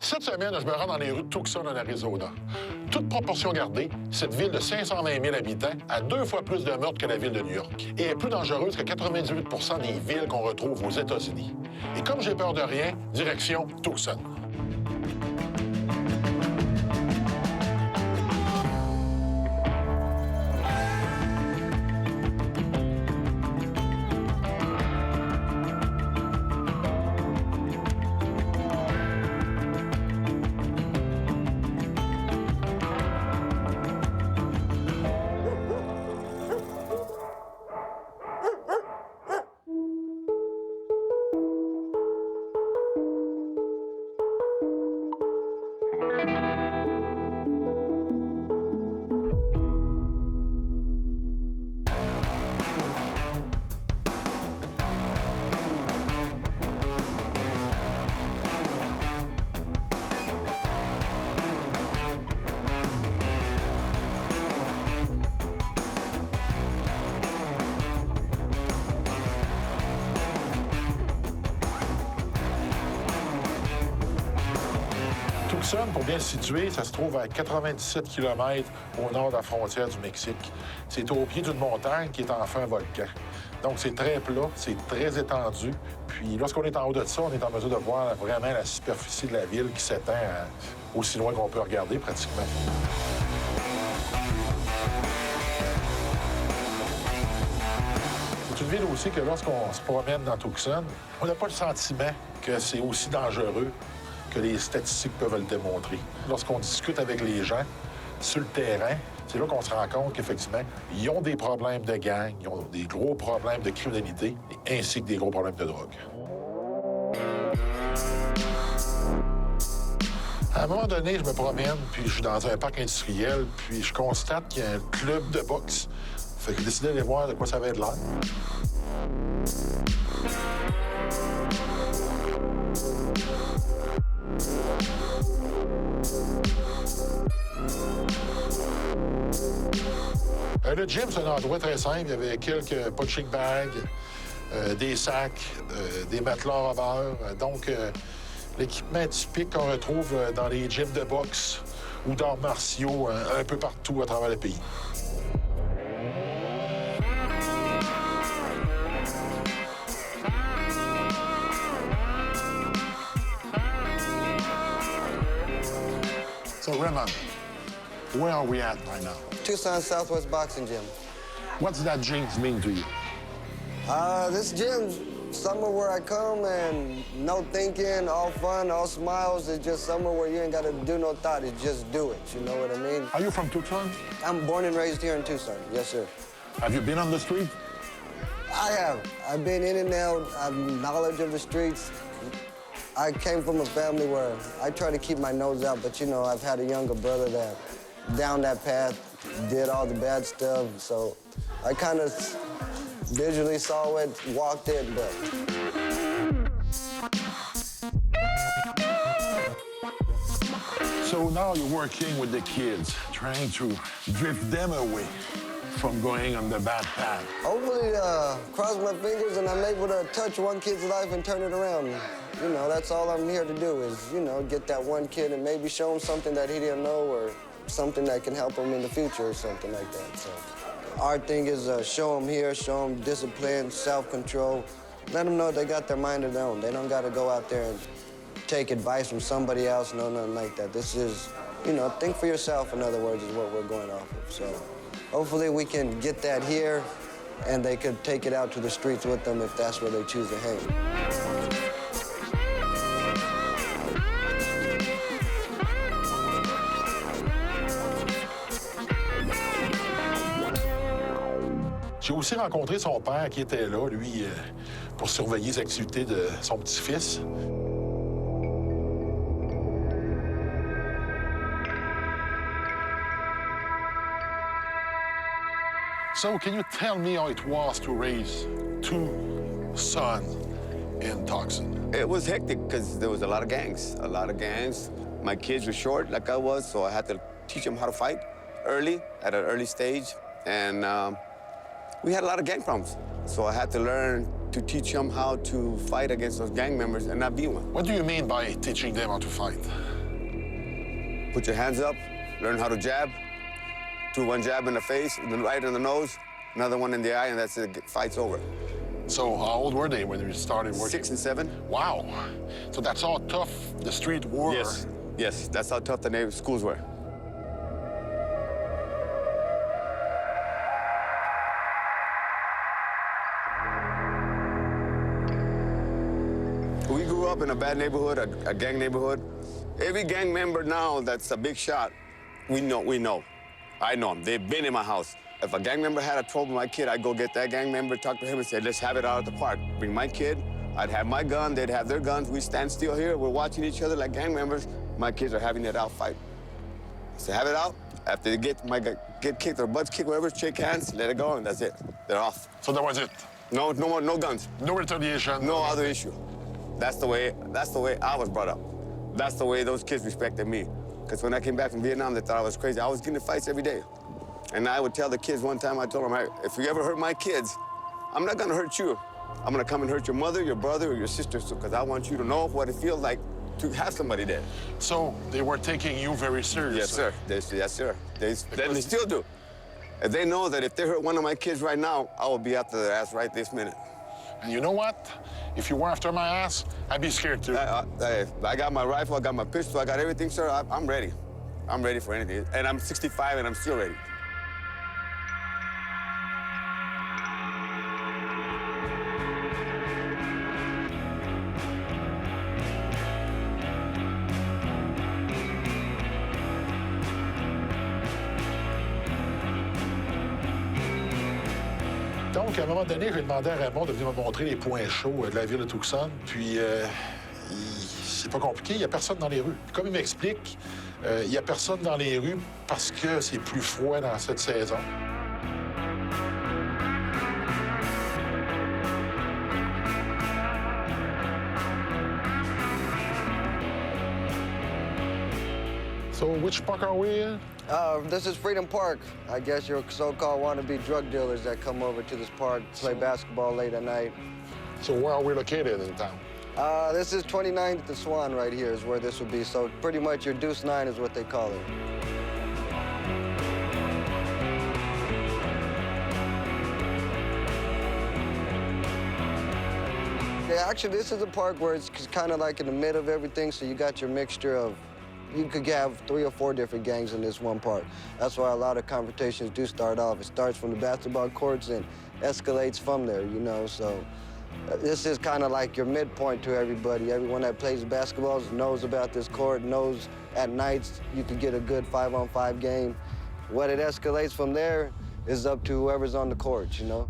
Cette semaine, je me rends dans les rues de Tucson, en Arizona. Toute proportion gardée, cette ville de 520 000 habitants a 2 fois plus de meurtres que la ville de New York et est plus dangereuse que 98 des villes qu'on retrouve aux États-Unis. Et comme j'ai peur de rien, direction Tucson. Tucson, pour bien se situer, ça se trouve à 97 km au nord de la frontière du Mexique. C'est au pied d'une montagne qui est enfin un volcan. Donc, c'est très plat, c'est très étendu. Puis, lorsqu'on est en haut de ça, on est en mesure de voir vraiment la superficie de la ville qui s'étend aussi loin qu'on peut regarder, pratiquement. C'est une ville aussi que lorsqu'on se promène dans Tucson, on n'a pas le sentiment que c'est aussi dangereux que les statistiques peuvent le démontrer. Lorsqu'on discute avec les gens sur le terrain, c'est là qu'on se rend compte qu'effectivement, ils ont des problèmes de gang, ils ont des gros problèmes de criminalité, ainsi que des gros problèmes de drogue. À un moment donné, je me promène, puis je suis dans un parc industriel, puis je constate qu'il y a un club de boxe. Fait que j'ai décidé d'aller voir de quoi ça avait de l'air. Le gym, c'est un endroit très simple. Il y avait quelques punching bags, des sacs, des matelas à beurre. Donc, l'équipement typique qu'on retrouve dans les gyms de boxe ou d'arts martiaux un peu partout à travers le pays. So, Raymond, where are we at right now? Tucson Southwest Boxing Gym. What's that gym mean to you? This gym's somewhere where I come and no thinking, all fun, all smiles. It's just somewhere where you ain't got to do no thought. It's just do it. You know what I mean? Are you from Tucson? I'm born and raised here in Tucson. Yes, sir. Have you been on the street? I have. I've been in and out. I have knowledge of the streets. I came from a family where I try to keep my nose out, but, you know, I've had a younger brother that down that path did all the bad stuff, so I kind of visually saw it, walked it, but... So now you're working with the kids, trying to drift them away from going on the bad path. Hopefully, cross my fingers and I'm able to touch one kid's life and turn it around. You know, that's all I'm here to do is, you know, get that one kid and maybe show him something that he didn't know or something that can help him in the future or something like that. So our thing is show them here, show them discipline, self-control. Let them know they got their mind of their own. They don't got to go out there and take advice from somebody else, no, nothing like that. This is, you know, think for yourself, in other words, is what we're going off of. So hopefully we can get that here and they could take it out to the streets with them if that's where they choose to hang. J'ai aussi rencontré son père qui était là, lui, pour surveiller les activités de son petit-fils. So, can you tell me how it was to raise 2 sons in Tucson? It was hectic because there was a lot of gangs. My kids were short like I was, so I had to teach them how to fight early, at an early stage. And we had a lot of gang problems. So I had to learn to teach them how to fight against those gang members and not be one. What do you mean by teaching them how to fight? Put your hands up, learn how to jab. Do one jab in the face, then right in the nose, another one in the eye, and that's it, fight's over. So how old were they when you started working? 6 and 7. Wow. So that's how tough the street were. Yes, yes, that's how tough the neighborhood schools were. We grew up in a bad neighborhood, a gang neighborhood. Every gang member now that's a big shot, we know. I know them. They've been in my house. If a gang member had a trouble with my kid, I'd go get that gang member, talk to him, and say, let's have it out at the park. Bring my kid. I'd have my gun. They'd have their guns. We stand still here. We're watching each other like gang members. My kids are having that out fight. So have it out. After they get kicked or butts kicked, whatever, shake hands, let it go, and that's it. They're off. So that was it? No more, no guns. No retaliation? No other issue. That's the way I was brought up. That's the way those kids respected me. Because when I came back from Vietnam, they thought I was crazy. I was getting in fights every day. And I would tell the kids one time, I told them, hey, if you ever hurt my kids, I'm not gonna hurt you. I'm gonna come and hurt your mother, your brother, or your sister, because I want you to know what it feels like to have somebody dead. So they were taking you very seriously? Yes, sir. Yes, sir. They still do. And they know that if they hurt one of my kids right now, I will be after their ass right this minute. And you know what? If you were after my ass, I'd be scared too. I got my rifle, I got my pistol, I got everything, sir. I'm ready. I'm ready for anything. And I'm 65 and I'm still ready. Donc, à un moment donné, j'ai demandé à Raymond de venir me montrer les points chauds de la ville de Tucson. Puis, c'est pas compliqué, il n'y a personne dans les rues. Comme il m'explique, il n'y a personne dans les rues parce que c'est plus froid dans cette saison. So, which park are we in? This is Freedom Park. I guess your so-called wannabe drug dealers that come over to this park, play basketball late at night. So where are we located in town? This is 29th to Swan right here is where this would be. So pretty much your Deuce 9 is what they call it. Yeah, actually, this is a park where it's kind of like in the middle of everything, so you got your mixture of, you could have 3 or 4 different gangs in this one park. That's why a lot of confrontations do start off. It starts from the basketball courts and escalates from there, you know, so this is kind of like your midpoint to everybody. Everyone that plays basketball knows about this court, knows at nights you could get a good 5-on-5 game. What it escalates from there is up to whoever's on the court, you know.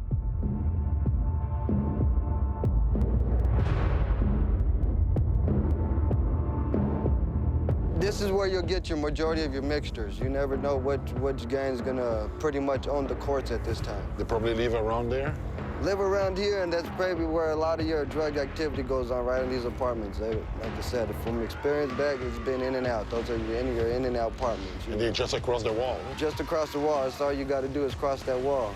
This is where you'll get your majority of your mixtures. You never know which gang's gonna pretty much own the courts at this time. They probably live around there? Live around here, and that's probably where a lot of your drug activity goes on, right in these apartments. Like I said, from experience back, it's been in and out. Those are your in and out apartments. And they're just across the wall? Just across the wall. That's all you gotta do is cross that wall.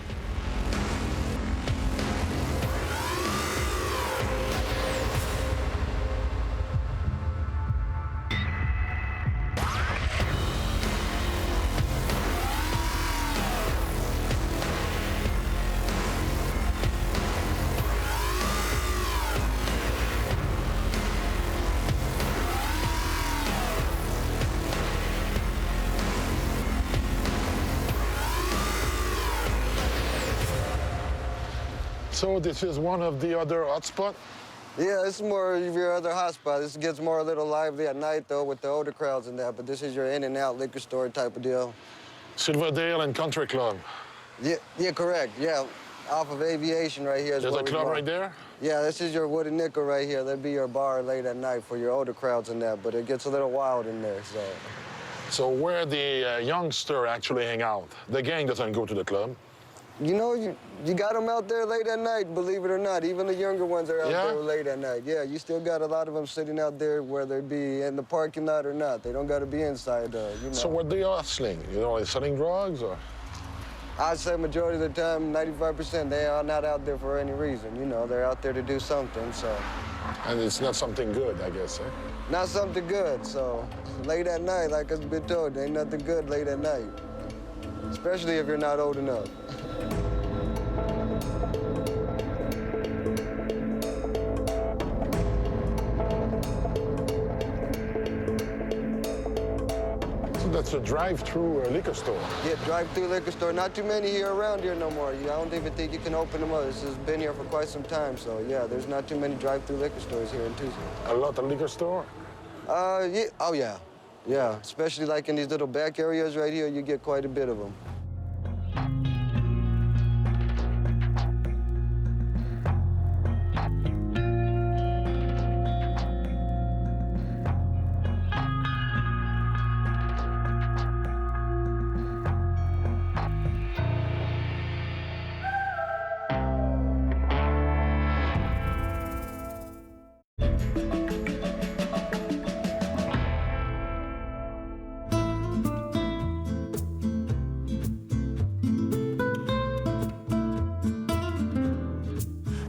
So this is one of the other hotspots? Yeah, this is more of your other hotspot. This gets more a little lively at night, though, with the older crowds and that, but this is your in-and-out liquor store type of deal. Silverdale and Country Club. Yeah, correct, yeah. Off of Aviation right here. There's a club right there? Yeah, this is your Wooden Nickel right here. That'd be your bar late at night for your older crowds and that, but it gets a little wild in there, so. So where the youngster actually hang out? The gang doesn't go to the club. You know, you got them out there late at night, believe it or not. Even the younger ones are out there late at night. Yeah, you still got a lot of them sitting out there, whether it be in the parking lot or not. They don't got to be inside, you know. So what they hustling? You know, are they selling drugs or? I'd say majority of the time, 95%, they are not out there for any reason. You know, they're out there to do something, so. And it's not something good, I guess, eh? Not something good, so late at night, like I've been told, ain't nothing good late at night, especially if you're not old enough. So that's a drive-through liquor store. Yeah, drive-through liquor store. Not too many here around here no more. I don't even think you can open them up. This has been here for quite some time, so yeah, there's not too many drive-through liquor stores here in Tucson. A lot of liquor store? Yeah. Oh, yeah. Yeah, especially like in these little back areas right here, you get quite a bit of them.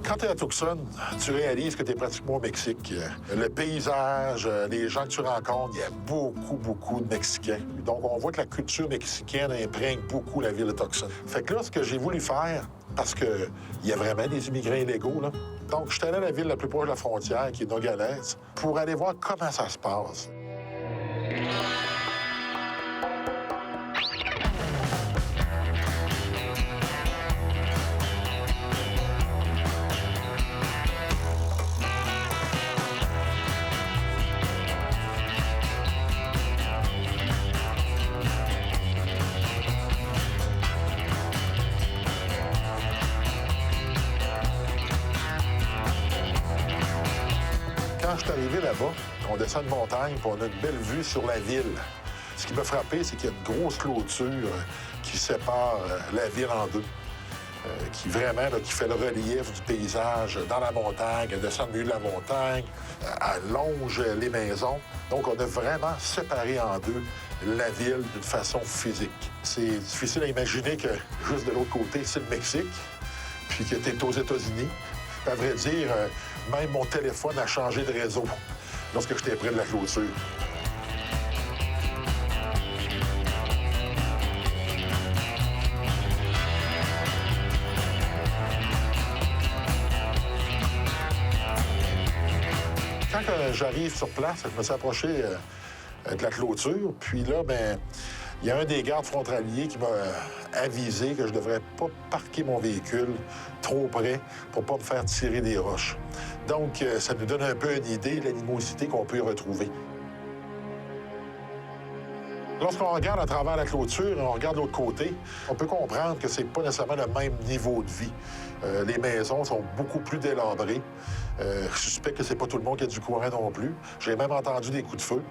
Quand tu es à Tucson, tu réalises que tu es pratiquement au Mexique. Le paysage, les gens que tu rencontres, il y a beaucoup de Mexicains. Donc, on voit que la culture mexicaine imprègne beaucoup la ville de Tucson. Fait que là, ce que j'ai voulu faire, parce qu'il y a vraiment des immigrants illégaux, là. Donc, je suis allé à la ville la plus proche de la frontière, qui est Nogales, pour aller voir comment ça se passe. Quand je suis arrivé là-bas, on descend une montagne, puis on a une belle vue sur la ville. Ce qui m'a frappé, c'est qu'il y a une grosse clôture qui sépare la ville en deux, qui vraiment qui fait le relief du paysage dans la montagne. Elle descend au milieu de la montagne, elle longe les maisons. Donc, on a vraiment séparé en deux la ville d'une façon physique. C'est difficile à imaginer que juste de l'autre côté, c'est le Mexique, puis que tu es aux États-Unis. À vrai dire, même mon téléphone a changé de réseau lorsque j'étais près de la clôture. Quand j'arrive sur place, je me suis approché de la clôture, puis là, ben, il y a un des gardes frontaliers qui m'a avisé que je ne devrais pas parquer mon véhicule trop près pour pas me faire tirer des roches. Donc, ça nous donne un peu une idée de l'animosité qu'on peut y retrouver. Lorsqu'on regarde à travers la clôture et on regarde de l'autre côté, on peut comprendre que c'est pas nécessairement le même niveau de vie. Les maisons sont beaucoup plus délabrées. Je suspecte que c'est pas tout le monde qui a du courant non plus. J'ai même entendu des coups de feu.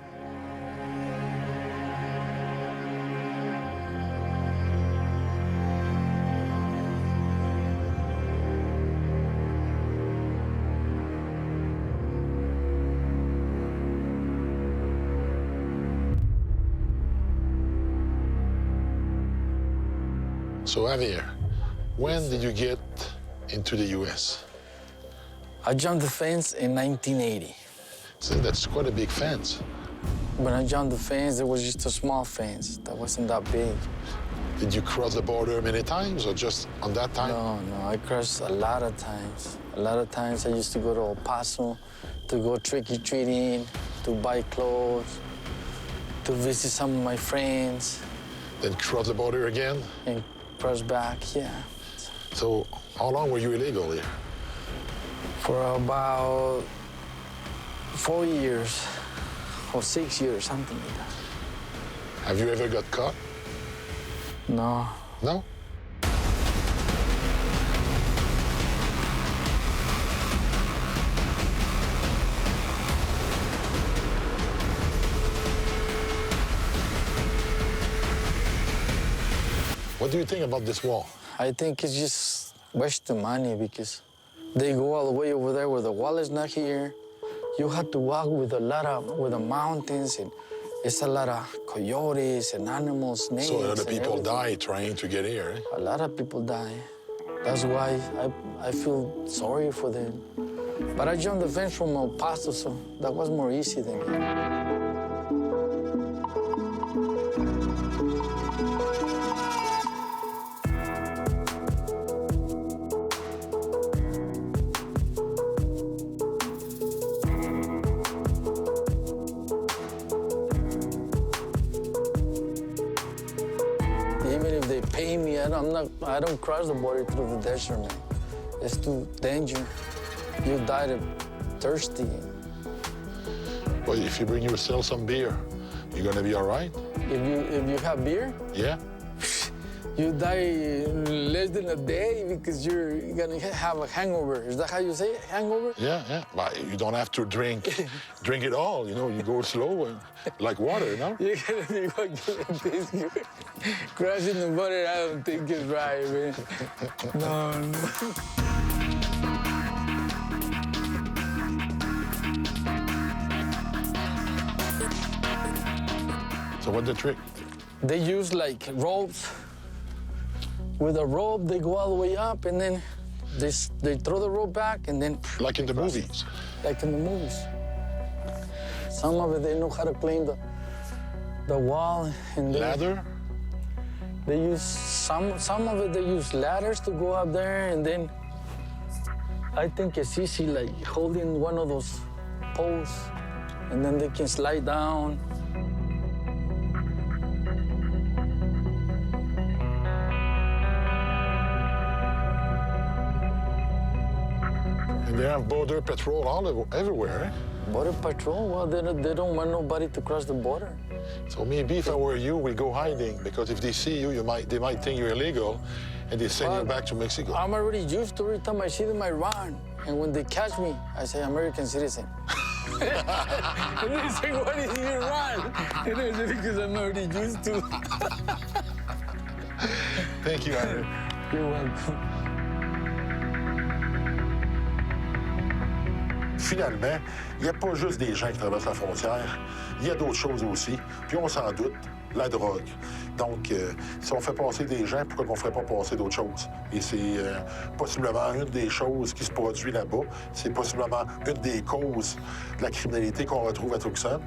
So, Javier, when did you get into the U.S.? I jumped the fence in 1980. So that's quite a big fence. When I jumped the fence, it was just a small fence that wasn't that big. Did you cross the border many times or just on that time? No, I crossed a lot of times. A lot of times I used to go to El Paso to go trick-or-treating, to buy clothes, to visit some of my friends. Then cross the border again? And cross back, yeah. So how long were you illegal here? For about 4 years or 6 years, something like that. Have you ever got caught? No. No? What do you think about this wall? I think it's just waste of money because they go all the way over there where the wall is not here. You have to walk with the mountains, and it's a lot of coyotes and animals, snakes. So a lot of people everything. die trying to get here, eh? A lot of people die. That's why I feel sorry for them. But I jumped the fence from El Paso, so that was more easy than here. pay me. I don't cross the border through the desert, man. It's too dangerous. You die thirsty. But if you bring yourself some beer, you're gonna be all right? If you have beer, Yeah? you die in less than a day because you're gonna have a hangover. Is that how you say it? Hangover? Yeah. But you don't have to drink it all, you know, you go slow and like water, no? You're gonna be fucking this. Crossing the border, I don't think it's right, man. No. So what's the trick? They use like ropes. With a rope, they go all the way up, and then they throw the rope back, and then Like in the movies? like in the movies. Some of it, they know how to climb the wall, and Ladder? they use some of it. They use ladders to go up there, and then I think it's easy, like holding one of those poles, and then they can slide down. And they have border patrol everywhere, eh? Border patrol? Well, they don't want nobody to cross the border. So maybe if I were you, we'll go hiding, because if they see you, they might think you're illegal, and they send you back to Mexico. I'm already used to every time I see them, I run. And when they catch me, I say, American citizen. And they say, why did you run? And I say, because I'm already used to. Thank you, Andrew. You're welcome. Finalement, il n'y a pas juste des gens qui traversent la frontière, il y a d'autres choses aussi, puis on s'en doute, la drogue. Donc, si on fait passer des gens, pourquoi on ne ferait pas passer d'autres choses? Et c'est possiblement une des choses qui se produit là-bas. C'est possiblement une des causes de la criminalité qu'on retrouve à Tucson.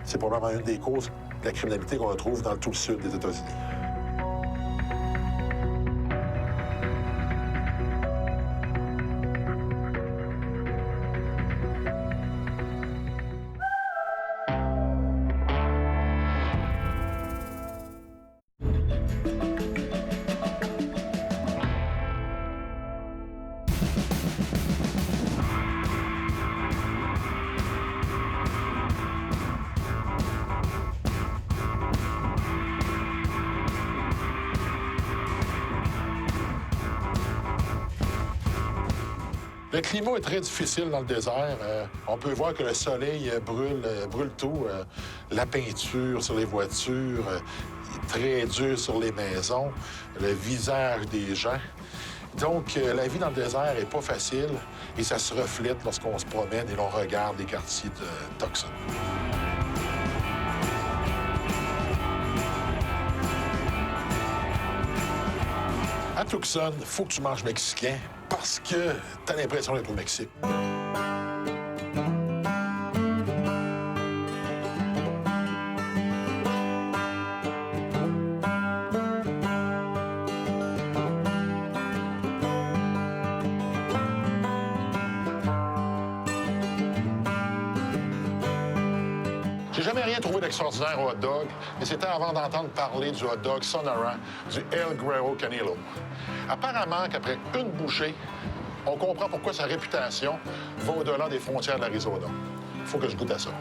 C'est probablement une des causes de la criminalité qu'on retrouve dans tout le sud des États-Unis. Le climat est très difficile dans le désert. On peut voir que le soleil brûle tout. La peinture sur les voitures est très dure sur les maisons, le visage des gens. Donc, la vie dans le désert est pas facile et ça se reflète lorsqu'on se promène et l'on regarde les quartiers de Tucson. À Tucson, il faut que tu manges mexicain parce que tu as l'impression d'être au Mexique. J'ai jamais rien trouvé d'extraordinaire au hot dog, mais c'était avant d'entendre parler du hot dog Sonora, du El Guerrero Canelo. Apparemment qu'après une bouchée, on comprend pourquoi sa réputation va au-delà des frontières de l'Arizona. Il faut que je goûte à ça.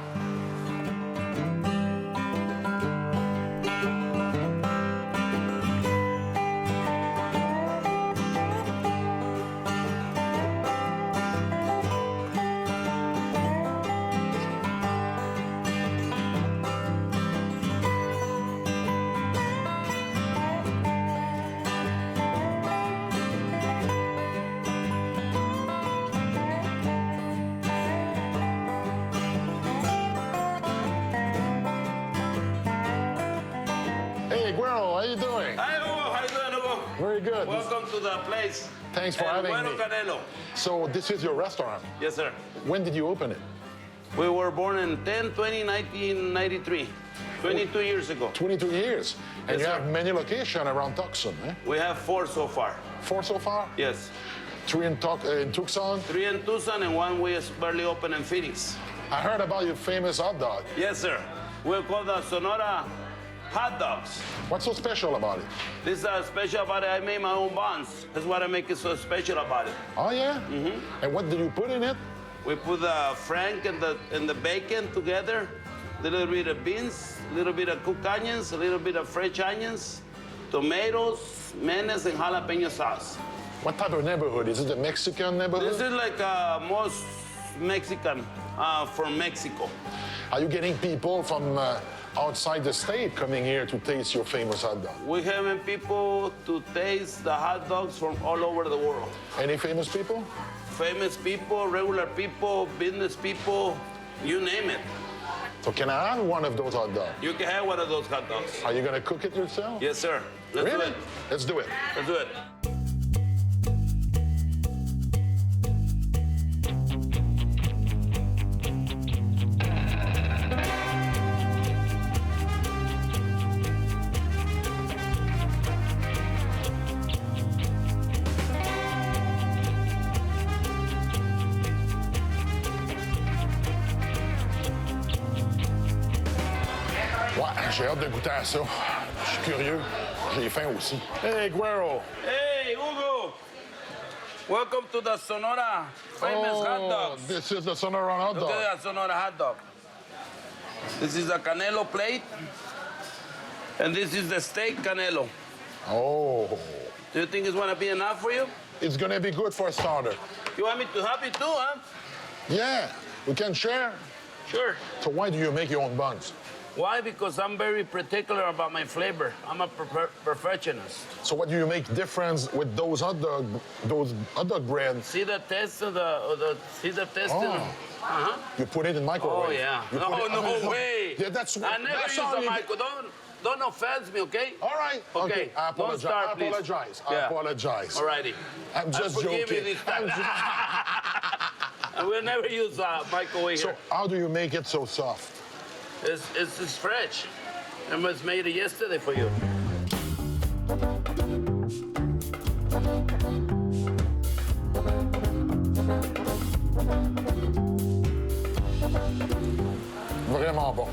Hey, Guerrero, how you doing? Hi, Hugo. How you doing, Hugo? Very good. Welcome to the place. Thanks for El having Bueno me. Canelo. So this is your restaurant. Yes, sir. When did you open it? We were born in 10/20/1993, 22 years ago. 22 years. And Yes, you sir. have many locations around Tucson, eh? We have 4 so far. 4 so far? Yes. 3 in Tucson. 3 in Tucson and 1 we just barely opened in Phoenix. I heard about your famous hot dog. Yes, sir. We're called the Sonora hot dogs. What's so special about it? This is special about it. I made my own buns. That's what I make it so special about it. Oh, yeah? Mm-hmm. And what do you put in it? We put the frank and the bacon together, a little bit of beans, a little bit of cooked onions, a little bit of fresh onions, tomatoes, mayonnaise, and jalapeno sauce. What type of neighborhood? Is it a Mexican neighborhood? This is like most Mexican from Mexico. Are you getting people from outside the state coming here to taste your famous hot dog? We're having people to taste the hot dogs from all over the world. Any famous people? Famous people, regular people, business people, you name it. So can I have one of those hot dogs? You can have one of those hot dogs. Are you gonna cook it yourself? Yes, sir. Let's do Really? it. Let's do it. Let's do it. Ouais, j'ai hâte de goûter à ça. Je suis curieux. J'ai faim aussi. Hey, Guero! Hey, Hugo! Welcome to the Sonora famous hot dogs. This is the Sonora hot Look dog. at that Sonora hot dog. This is a canelo plate, and this is the steak canelo. Oh, Do you think it's gonna be enough for you? it's gonna be good for a starter. You want me to help you too, huh? Yeah, we can share. Sure. So why do you make your own buns? Why? Because I'm very particular about my flavor. I'm a perfectionist. So what do you make difference with those hot dog brands? See the test of see the test in them? Oh. Uh-huh. You put it in microwave. Oh, yeah. You put it- No way. Yeah, that's I never that's use all a you- microwave. Don't offend me, okay? All right. Okay. I Don't apologize. start, I please. apologize. I Yeah. apologize. All righty. I'm just forgive me joking. this time. I'm just- And we'll never use a microwave So here. how do you make it so soft? It's fresh. I was made it yesterday for you. Vraiment bon.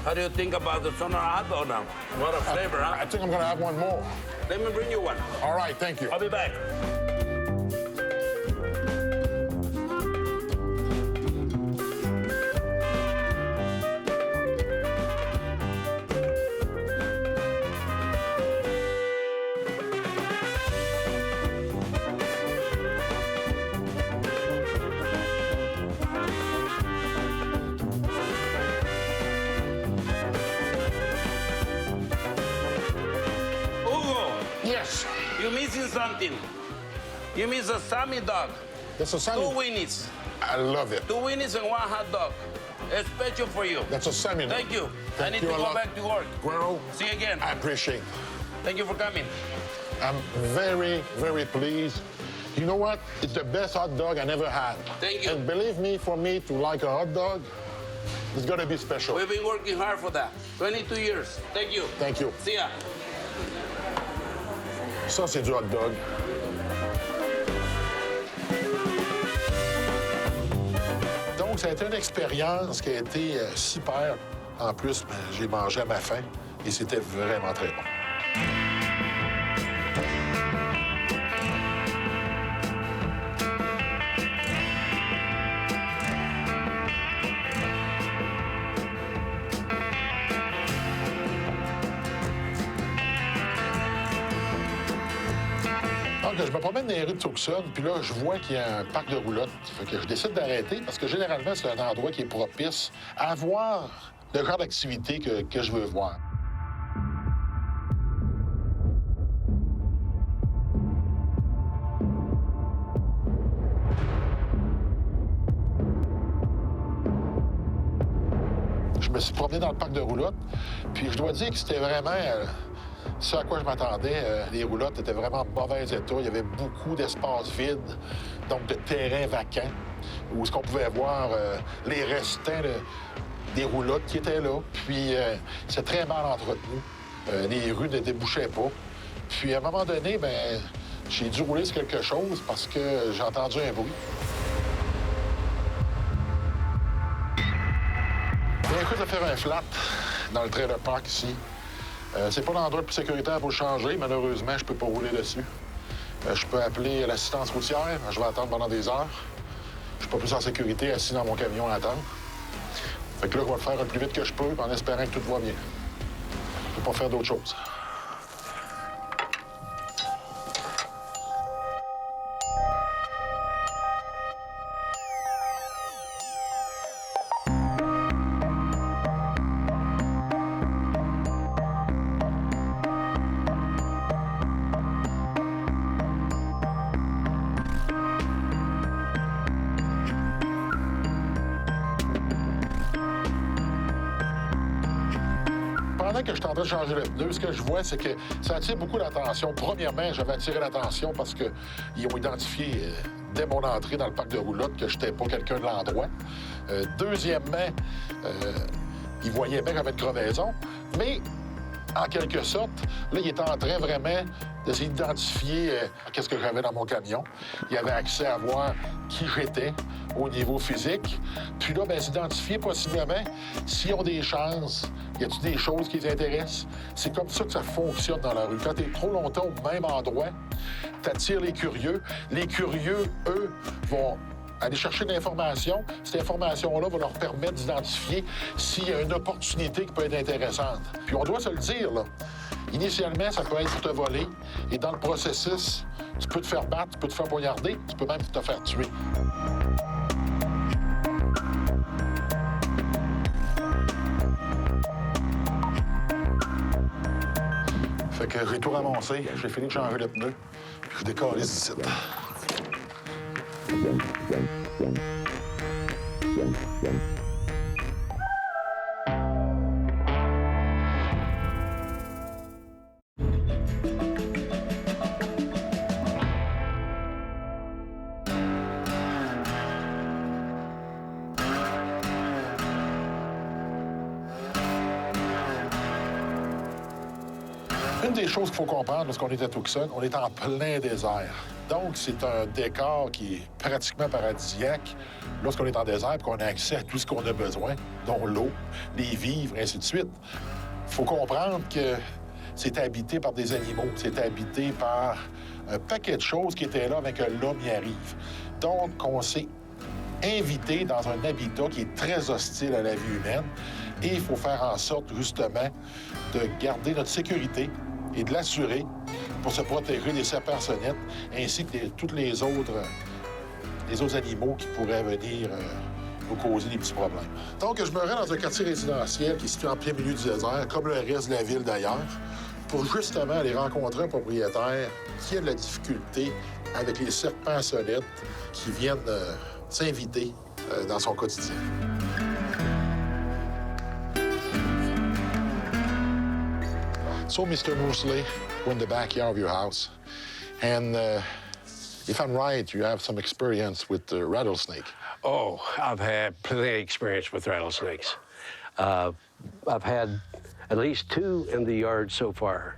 How do you think about the Sonora hot dog now? What a flavor, I huh? think I'm gonna have one more. Let me bring you one. All right, thank you. I'll be back. Hugo, Yes. you're missing something. You miss a Sammy dog. That's a Two salmon. winnies. I love it. Two winnies and one hot dog. It's special for you. That's a salmon. Thank you. I Thank need you to a go lot. back to work. Guero, See you again. I appreciate it. Thank you for coming. I'm very, very pleased. You know what? It's the best hot dog I never had. Thank you. And believe me, for me to like a hot dog, it's gonna be special. We've been working hard for that. 22 years. Thank you. Thank you. See ya. Ça, c'est du hot dog. Donc, ça a été une expérience qui a été super. En plus, ben, j'ai mangé à ma faim et c'était vraiment très bon. Donc, je me promène dans les rues de Tucson, puis là, je vois qu'il y a un parc de roulottes. Fait que je décide d'arrêter parce que généralement, c'est un endroit qui est propice à voir le genre d'activité que je veux voir. Je me suis promené dans le parc de roulottes, puis je dois dire que c'était vraiment ce à quoi je m'attendais. Les roulottes étaient vraiment en mauvais état. Il y avait beaucoup d'espaces vides, donc de terrains vacants, où ce qu'on pouvait voir les restants des roulottes qui étaient là. Puis c'est très mal entretenu. Les rues ne débouchaient pas. Puis à un moment donné, ben j'ai dû rouler sur quelque chose parce que j'ai entendu un bruit. Bien, écoute, de faire un flat. dans le trailer park ici. C'est pas l'endroit le plus sécuritaire pour le changer. Malheureusement, je peux pas rouler dessus. Je peux appeler l'assistance routière. Je vais attendre pendant des heures. Je suis pas plus en sécurité assis dans mon camion à attendre. Fait que là, je vais le faire le plus vite que je peux en espérant que tout va bien. Je peux pas faire d'autre chose. Pendant que je suis en train de changer le pneu, ce que je vois, c'est que ça attire beaucoup l'attention. Premièrement, j'avais attiré l'attention parce qu'ils ont identifié dès mon entrée dans le parc de roulotte que je n'étais pas quelqu'un de l'endroit. Deuxièmement, ils voyaient bien qu'il y avait une crevaison, mais en quelque sorte, là, il était en train vraiment d'essayer d'identifier qu'est-ce que j'avais dans mon camion. Il avait accès à voir qui j'étais au niveau physique. Puis là, bien, s'identifier possiblement s'ils ont des chances, y a-t-il des choses qui les intéressent. C'est comme ça que ça fonctionne dans la rue. Quand tu es trop longtemps au même endroit, tu attires les curieux. Les curieux, eux, vont aller chercher de l'information. Cette information-là va leur permettre d'identifier s'il y a une opportunité qui peut être intéressante. Puis on doit se le dire, là. Initialement, ça peut être pour te voler. Et dans le processus, tu peux te faire battre, tu peux te faire poignarder, tu peux même te faire tuer. Fait que j'ai tout ramassé, j'ai fini de changer le pneu, puis je décolle ici. Une des choses qu'il faut comprendre lorsqu'on est à Tucson, on est en plein désert. Donc, c'est un décor qui est pratiquement paradisiaque lorsqu'on est en désert et qu'on a accès à tout ce qu'on a besoin, dont l'eau, les vivres, et ainsi de suite. Il faut comprendre que c'est habité par des animaux, c'est habité par un paquet de choses qui étaient là avant que l'homme y arrive. Donc, on s'est invité dans un habitat qui est très hostile à la vie humaine et il faut faire en sorte, justement, de garder notre sécurité et de l'assurer pour se protéger des serpents-sonnettes ainsi que tous les autres animaux qui pourraient venir nous causer des petits problèmes. Donc, je me rends dans un quartier résidentiel qui est situé en plein milieu du désert, comme le reste de la ville d'ailleurs, pour justement aller rencontrer un propriétaire qui a de la difficulté avec les serpents-sonnettes qui viennent s'inviter dans son quotidien. So, Mr. Mosley, we're in the backyard of your house, and if I'm right, you have some experience with the rattlesnake. Oh, I've had plenty of experience with rattlesnakes. I've had at least 2 in the yard so far,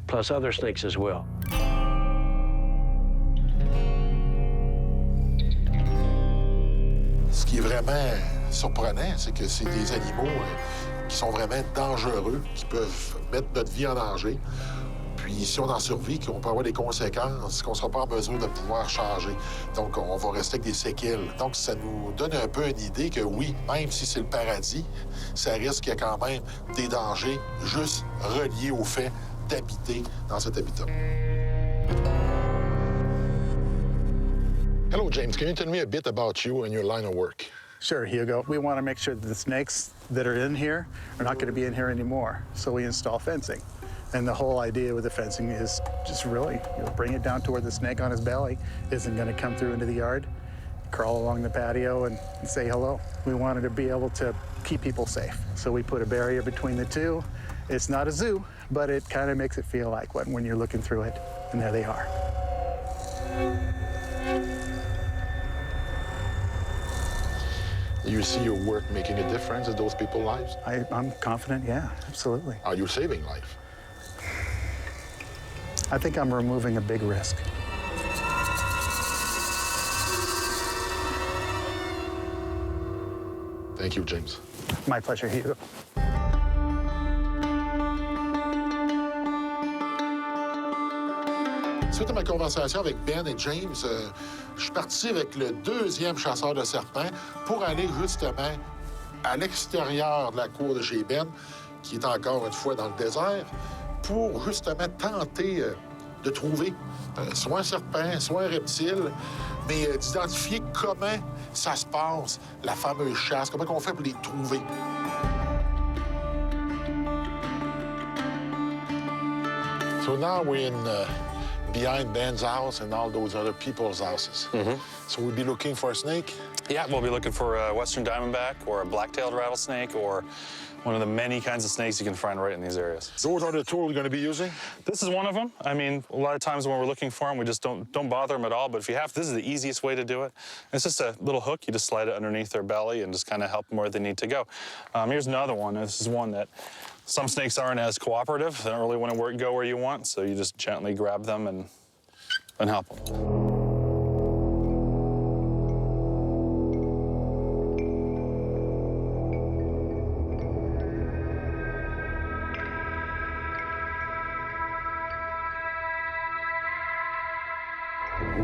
plus other snakes as well. Ce qui est vraiment surprenant, c'est que c'est des animaux qui sont vraiment dangereux, qui peuvent mettre notre vie en danger. Puis si on en survit, qu'on peut avoir des conséquences, qu'on ne sera pas en mesure de pouvoir changer. Donc, on va rester avec des séquelles. Donc, ça nous donne un peu une idée que oui, même si c'est le paradis, ça risque qu'il y a quand même des dangers juste reliés au fait d'habiter dans cet habitat. Hello, James. Can you tell me a bit about you and your line of work? Sure, Hugo. We want to make sure that the snakes that are in here are not going to be in here anymore, so we install fencing. And the whole idea with the fencing is just really, bring it down to where the snake on his belly isn't going to come through into the yard, crawl along the patio and say hello. We wanted to be able to keep people safe, so we put a barrier between the two. It's not a zoo, but it kind of makes it feel like one when you're looking through it, and there they are. You see your work making a difference in those people's lives? I'm confident, yeah, absolutely. Are you saving life? I think I'm removing a big risk. Thank you, James. My pleasure, Hugo. Suite à ma conversation avec Ben et James, je suis parti avec le deuxième chasseur de serpents pour aller justement à l'extérieur de la cour de chez Ben, qui est encore une fois dans le désert, pour justement tenter de trouver soit un serpent, soit un reptile, mais d'identifier comment ça se passe, la fameuse chasse, comment on fait pour les trouver. So now we're in behind Ben's house and all those other people's houses. So we'll be looking for a snake? Yeah, we'll be looking for a western diamondback or a black-tailed rattlesnake or one of the many kinds of snakes you can find right in these areas. Those are the tools we're going to be using? This is one of them. I mean, a lot of times when we're looking for them, we just don't bother them at all. But if you have, this is the easiest way to do it. It's just a little hook. You just slide it underneath their belly and just kind of help them where they need to go. Here's another one. This is one that some snakes aren't as cooperative. They don't really want to go where you want, so you just gently grab them and help them.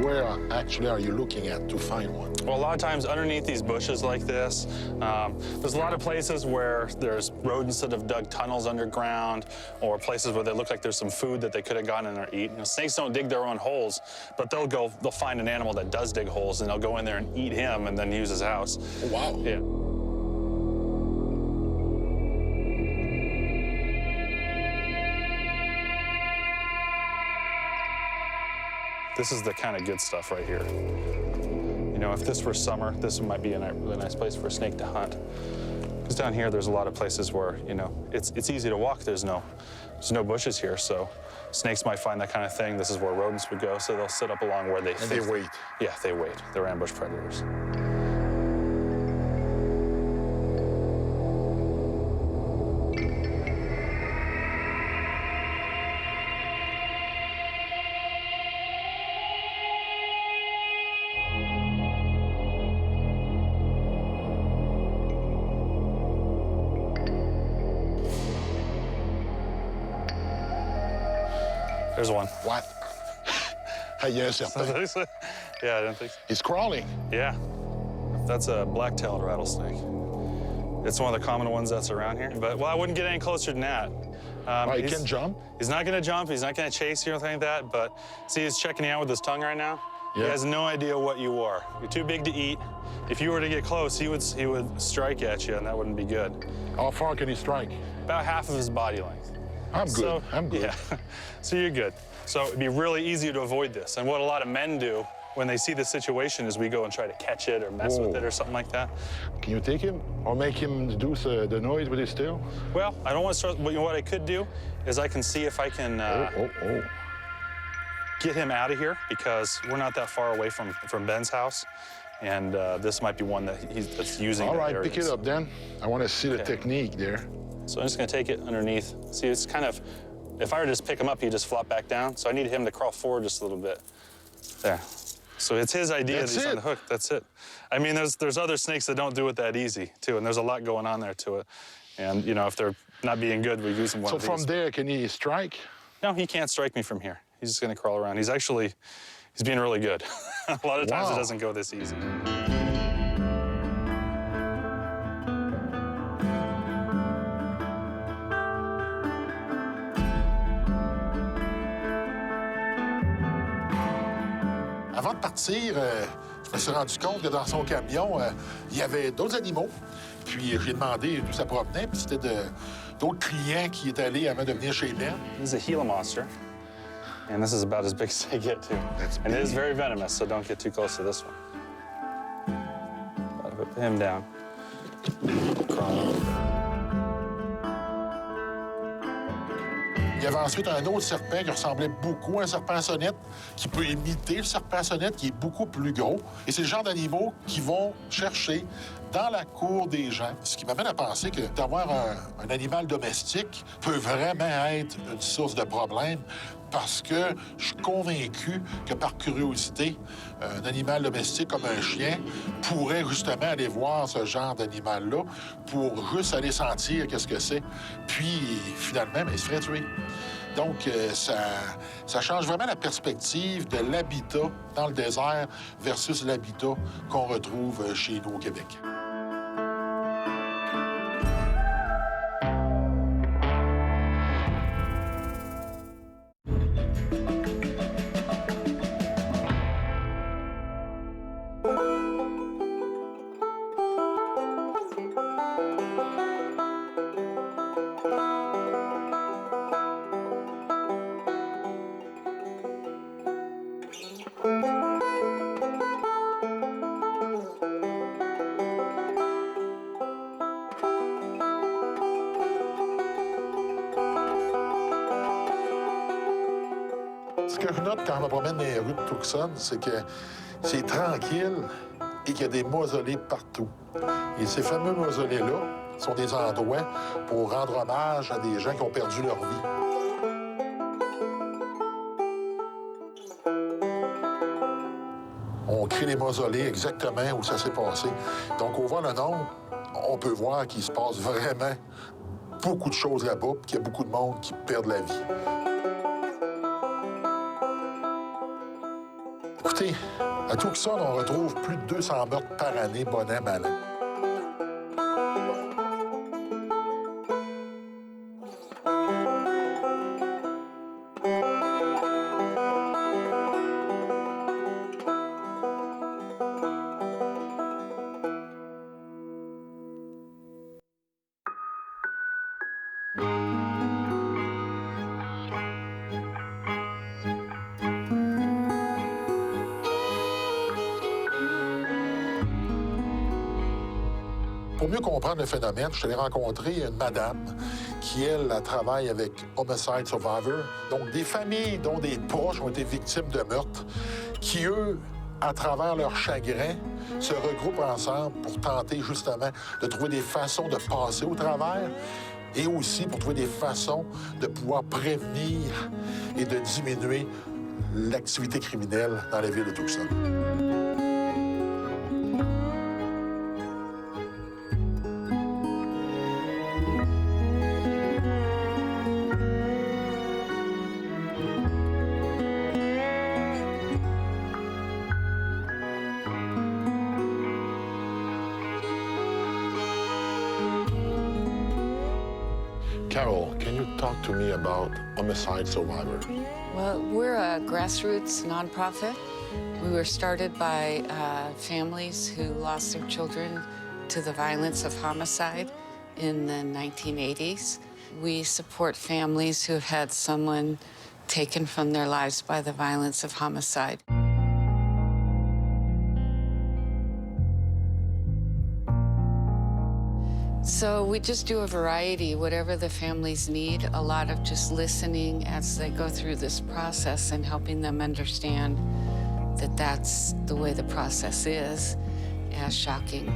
Where actually are you looking at to find one? Well, a lot of times underneath these bushes like this, there's a lot of places where there's rodents that have dug tunnels underground, or places where they look like there's some food that they could have gotten in or eaten. You know, snakes don't dig their own holes, but they'll find an animal that does dig holes, and they'll go in there and eat him and then use his house. Oh, wow. Yeah. This is the kind of good stuff right here. You know, if this were summer, this might be a really nice place for a snake to hunt. Because down here, there's a lot of places where, you know, it's easy to walk. There's no bushes here, so snakes might find that kind of thing. This is where rodents would go, so they'll sit up along where they think. And they wait. Yeah, they wait. They're ambush predators. There's one. What? Hey, yes, serpent. Yeah, I didn't think so. He's crawling. Yeah, that's a black-tailed rattlesnake. It's one of the common ones that's around here. But, well, I wouldn't get any closer than that. He can jump? He's not going to jump. He's not going to chase you or anything like that. But see, he's checking you out with his tongue right now. Yeah. He has no idea what you are. You're too big to eat. If you were to get close, he would strike at you, and that wouldn't be good. How far can he strike? About half of his body length. I'm good. So, I'm good. Yeah, so you're good. So it'd be really easy to avoid this. And what a lot of men do when they see the situation is we go and try to catch it or mess with it or something like that. Can you take him or make him do the noise with his tail? Well, I don't want to start, but you know what I could do is I can see if I can get him out of here, because we're not that far away from Ben's house. And this might be one that's using All the right, areas. pick it up then. I want to see the technique there. So I'm just going to take it underneath. See, it's kind of, if I were to just pick him up, he'd just flop back down. So I need him to crawl forward just a little bit. There. So it's his idea that he's on the hook. That's it. I mean, there's other snakes that don't do it that easy, too, and there's a lot going on there to it. And, you know, if they're not being good, we use them one of these. So from there, can he strike? No, he can't strike me from here. He's just going to crawl around. He's being really good. A lot of times it doesn't go this easy. Avant de partir, je me suis rendu compte que dans son camion, il y avait d'autres animaux. Puis j'ai demandé d'où ça provenait, puis c'était d'autres clients qui étaient allés avant de venir chez Ben. This is a Gila monster, and this is about as big as they get, too. And it is very venomous, so don't get too close to this one. Gotta put him down. Crawl over. Il y avait ensuite un autre serpent qui ressemblait beaucoup à un serpent à sonnette, qui peut imiter le serpent à sonnette, qui est beaucoup plus gros. Et c'est le genre d'animaux qui vont chercher dans la cour des gens. Ce qui m'amène à penser que d'avoir un animal domestique peut vraiment être une source de problème parce que je suis convaincu que par curiosité, un animal domestique comme un chien pourrait justement aller voir ce genre d'animal-là pour juste aller sentir qu'est-ce que c'est. Puis, finalement, il se ferait tuer. Donc, ça change vraiment la perspective de l'habitat dans le désert versus l'habitat qu'on retrouve chez nous au Québec. Ce que je note quand je me promène dans les rues de Tucson, c'est que c'est tranquille et qu'il y a des mausolées partout. Et ces fameux mausolées-là sont des endroits pour rendre hommage à des gens qui ont perdu leur vie. On crée les mausolées exactement où ça s'est passé. Donc, au voir le nombre, on peut voir qu'il se passe vraiment beaucoup de choses là-bas, puis qu'il y a beaucoup de monde qui perd la vie. Écoutez, à Tucson, on retrouve plus de 200 meurtres par année, bon an, mal an. Pour mieux comprendre le phénomène, je suis allé rencontrer une madame qui, elle, travaille avec Homicide Survivor, donc des familles dont des proches ont été victimes de meurtres, qui, eux, à travers leur chagrin, se regroupent ensemble pour tenter justement de trouver des façons de passer au travers et aussi pour trouver des façons de pouvoir prévenir et de diminuer l'activité criminelle dans la ville de Tucson. Carol, can you talk to me about Homicide Survivor? Well, we're a grassroots nonprofit. We were started by families who lost their children to the violence of homicide in the 1980s. We support families who have had someone taken from their lives by the violence of homicide. So we just do a variety, whatever the families need, a lot of just listening as they go through this process and helping them understand that that's the way the process is, as shocking.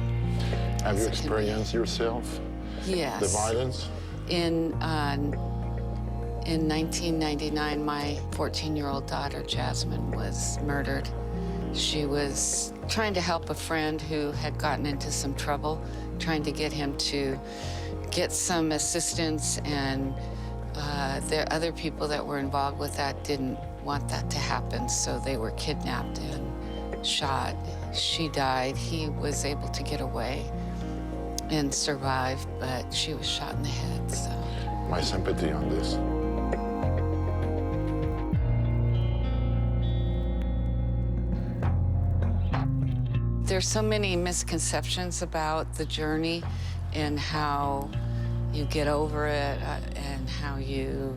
Have you experienced yourself Yes. the violence? In 1999, my 14-year-old daughter, Jasmine, was murdered. She was trying to help a friend who had gotten into some trouble, trying to get him to get some assistance, and the other people that were involved with that didn't want that to happen, so they were kidnapped and shot. She died. He was able to get away and survive, but she was shot in the head, so. My sympathy on this. There's so many misconceptions about the journey and how you get over it and how you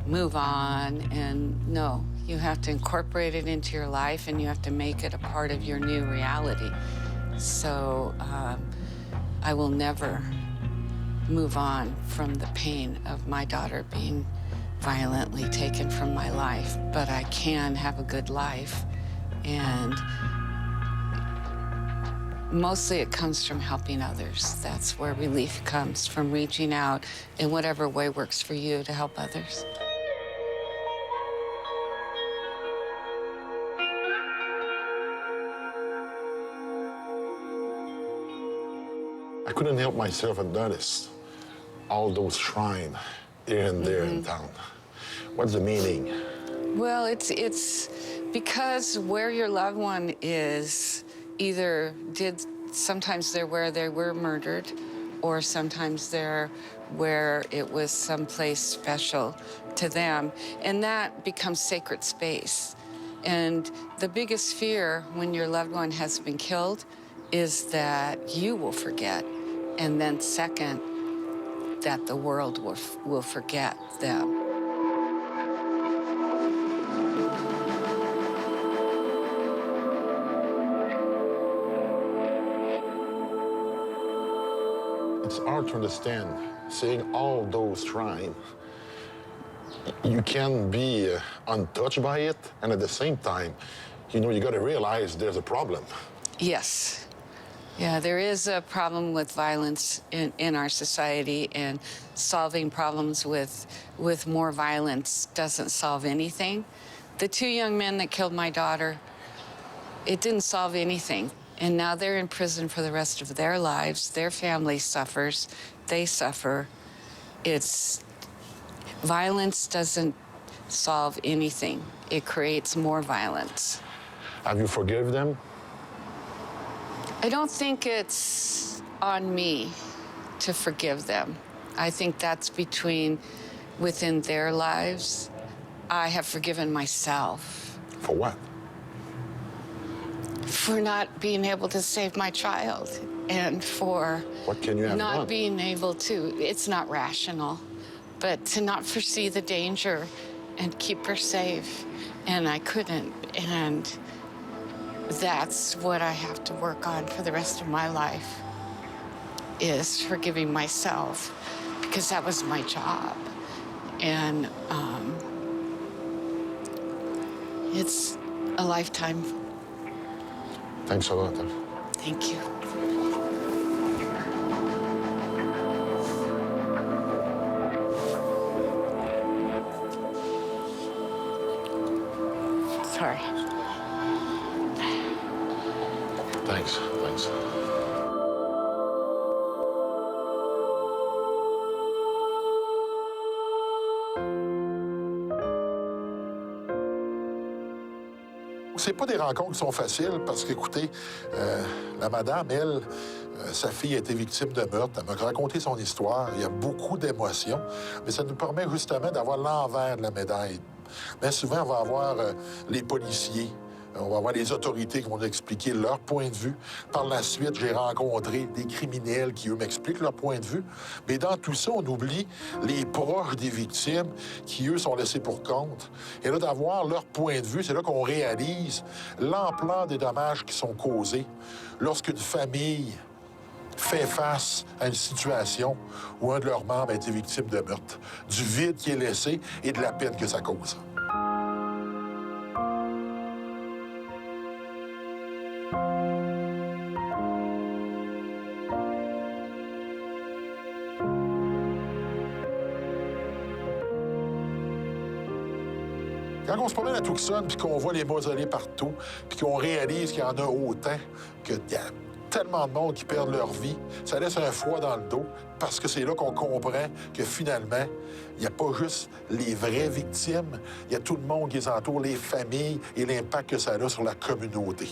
move on. And no, you have to incorporate it into your life and you have to make it a part of your new reality. So I will never move on from the pain of my daughter being violently taken from my life, but I can have a good life. And mostly it comes from helping others. That's where relief comes, from reaching out in whatever way works for you to help others. couldn't help myself and notice all those shrines here and there in town. What's the meaning? Well, it's because where your loved one is sometimes they're where they were murdered, or sometimes they're where it was someplace special to them, and that becomes sacred space. And the biggest fear when your loved one has been killed is that you will forget, and then second, that the world will forget them. It's hard to understand, seeing all those shrines. You can be untouched by it, and at the same time, you got to realize there's a problem. Yes. Yeah, there is a problem with violence in our society, and solving problems with more violence doesn't solve anything. The two young men that killed my daughter, it didn't solve anything. And now they're in prison for the rest of their lives. Their family suffers. They suffer. Violence doesn't solve anything. It creates more violence. Have you forgiven them? I don't think it's on me to forgive them. I think that's within their lives. I have forgiven myself. For what? For not being able to save my child, and for What can you have not done? being able to, it's not rational, but to not foresee the danger and keep her safe. And I couldn't, and that's what I have to work on for the rest of my life, is forgiving myself, because that was my job. And it's a lifetime. Thanks a lot. Thank you. Sorry. Thanks. C'est pas des rencontres qui sont faciles parce qu'écoutez, la madame, elle, sa fille a été victime de meurtre. Elle m'a raconté son histoire. Il y a beaucoup d'émotions, mais ça nous permet justement d'avoir l'envers de la médaille. Bien souvent, on va avoir les policiers, on va avoir les autorités qui vont nous expliquer leur point de vue. Par la suite, j'ai rencontré des criminels qui, eux, m'expliquent leur point de vue. Mais dans tout ça, on oublie les proches des victimes qui, eux, sont laissés pour compte. Et là, d'avoir leur point de vue, c'est là qu'on réalise l'ampleur des dommages qui sont causés lorsqu'une famille fait face à une situation où un de leurs membres a été victime de meurtre, du vide qui est laissé et de la peine que ça cause. Quand on se promène à Tucson puis qu'on voit les mausolées partout, puis qu'on réalise qu'il y en a autant, qu'il y a tellement de monde qui perdent leur vie, ça laisse un froid dans le dos parce que c'est là qu'on comprend que finalement, il n'y a pas juste les vraies victimes, il y a tout le monde qui les entoure, les familles et l'impact que ça a sur la communauté.